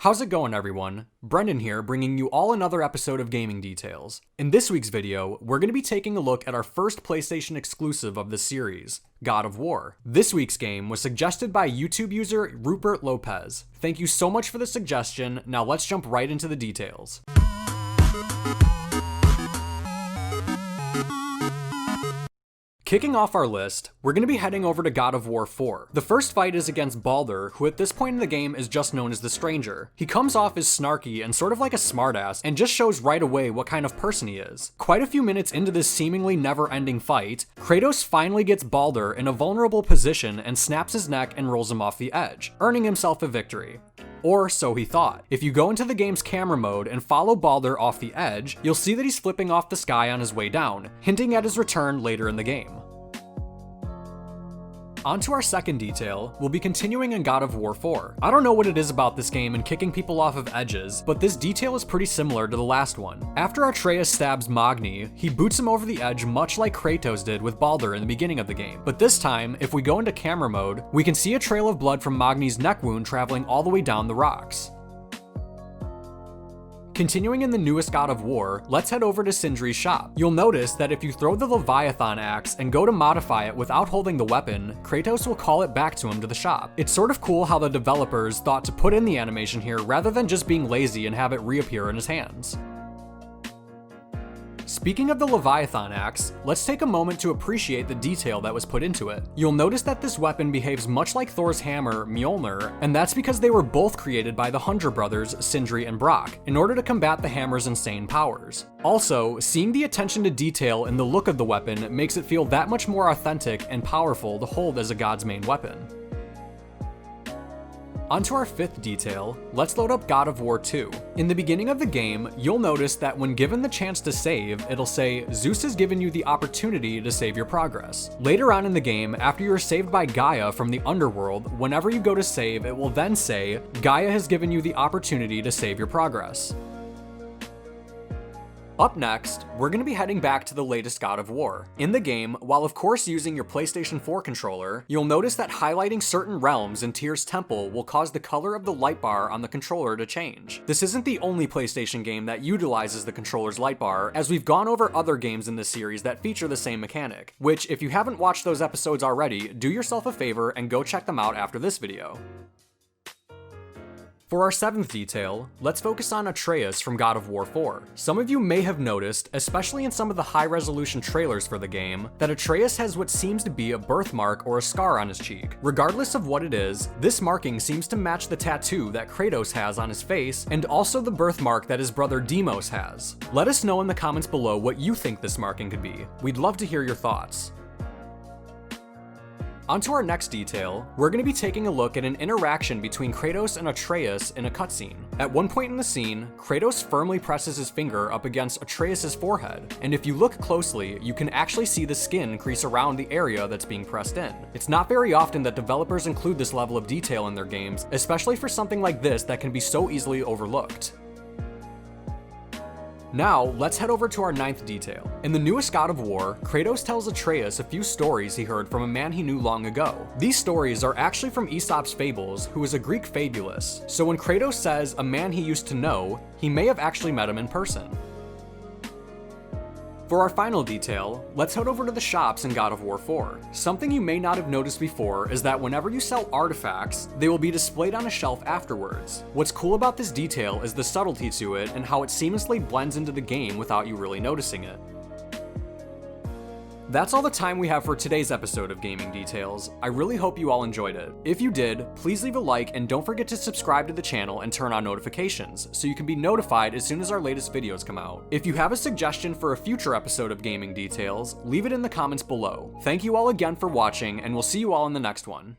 How's it going, everyone? Brenden here, bringing you all another episode of Gaming Details. In this week's video, we're going to be taking a look at our first PlayStation exclusive of the series, God of War. This week's game was suggested by YouTube user Rupert Lopez. Thank you so much for the suggestion. Now let's jump right into the details. Kicking off our list, we're going to be heading over to God of War 4. The first fight is against Baldur, who at this point in the game is just known as the Stranger. He comes off as snarky and sort of like a smartass, and just shows right away what kind of person he is. Quite a few minutes into this seemingly never-ending fight, Kratos finally gets Baldur in a vulnerable position and snaps his neck and rolls him off the edge, earning himself a victory. Or so he thought. If you go into the game's camera mode and follow Baldur off the edge, you'll see that he's flipping off the sky on his way down, hinting at his return later in the game. On to our second detail, we'll be continuing in God of War 4. I don't know what it is about this game and kicking people off of edges, but this detail is pretty similar to the last one. After Atreus stabs Magni, he boots him over the edge much like Kratos did with Baldur in the beginning of the game. But this time, if we go into camera mode, we can see a trail of blood from Magni's neck wound traveling all the way down the rocks. Continuing in the newest God of War, let's head over to Sindri's shop. You'll notice that if you throw the Leviathan Axe and go to modify it without holding the weapon, Kratos will call it back to him to the shop. It's sort of cool how the developers thought to put in the animation here rather than just being lazy and have it reappear in his hands. Speaking of the Leviathan Axe, let's take a moment to appreciate the detail that was put into it. You'll notice that this weapon behaves much like Thor's hammer, Mjolnir, and that's because they were both created by the Hundra brothers, Sindri and Brock, in order to combat the hammer's insane powers. Also, seeing the attention to detail in the look of the weapon makes it feel that much more authentic and powerful to hold as a god's main weapon. Onto our fifth detail, let's load up God of War 2. In the beginning of the game, you'll notice that when given the chance to save, it'll say, Zeus has given you the opportunity to save your progress. Later on in the game, after you're saved by Gaia from the underworld, whenever you go to save, it will then say, Gaia has given you the opportunity to save your progress. Up next, we're going to be heading back to the latest God of War. In the game, while of course using your PlayStation 4 controller, you'll notice that highlighting certain realms in Tyr's temple will cause the color of the light bar on the controller to change. This isn't the only PlayStation game that utilizes the controller's light bar, as we've gone over other games in this series that feature the same mechanic, which if you haven't watched those episodes already, do yourself a favor and go check them out after this video. For our seventh detail, let's focus on Atreus from God of War 4. Some of you may have noticed, especially in some of the high-resolution trailers for the game, that Atreus has what seems to be a birthmark or a scar on his cheek. Regardless of what it is, this marking seems to match the tattoo that Kratos has on his face, and also the birthmark that his brother Deimos has. Let us know in the comments below what you think this marking could be. We'd love to hear your thoughts. Onto our next detail, we're going to be taking a look at an interaction between Kratos and Atreus in a cutscene. At one point in the scene, Kratos firmly presses his finger up against Atreus' forehead, and if you look closely, you can actually see the skin crease around the area that's being pressed in. It's not very often that developers include this level of detail in their games, especially for something like this that can be so easily overlooked. Now, let's head over to our ninth detail. In the newest God of War, Kratos tells Atreus a few stories he heard from a man he knew long ago. These stories are actually from Aesop's Fables, who is a Greek fabulist, so when Kratos says a man he used to know, he may have actually met him in person. For our final detail, let's head over to the shops in God of War 4. Something you may not have noticed before is that whenever you sell artifacts, they will be displayed on a shelf afterwards. What's cool about this detail is the subtlety to it and how it seamlessly blends into the game without you really noticing it. That's all the time we have for today's episode of Gaming Details. I really hope you all enjoyed it. If you did, please leave a like and don't forget to subscribe to the channel and turn on notifications so you can be notified as soon as our latest videos come out. If you have a suggestion for a future episode of Gaming Details, leave it in the comments below. Thank you all again for watching, and we'll see you all in the next one.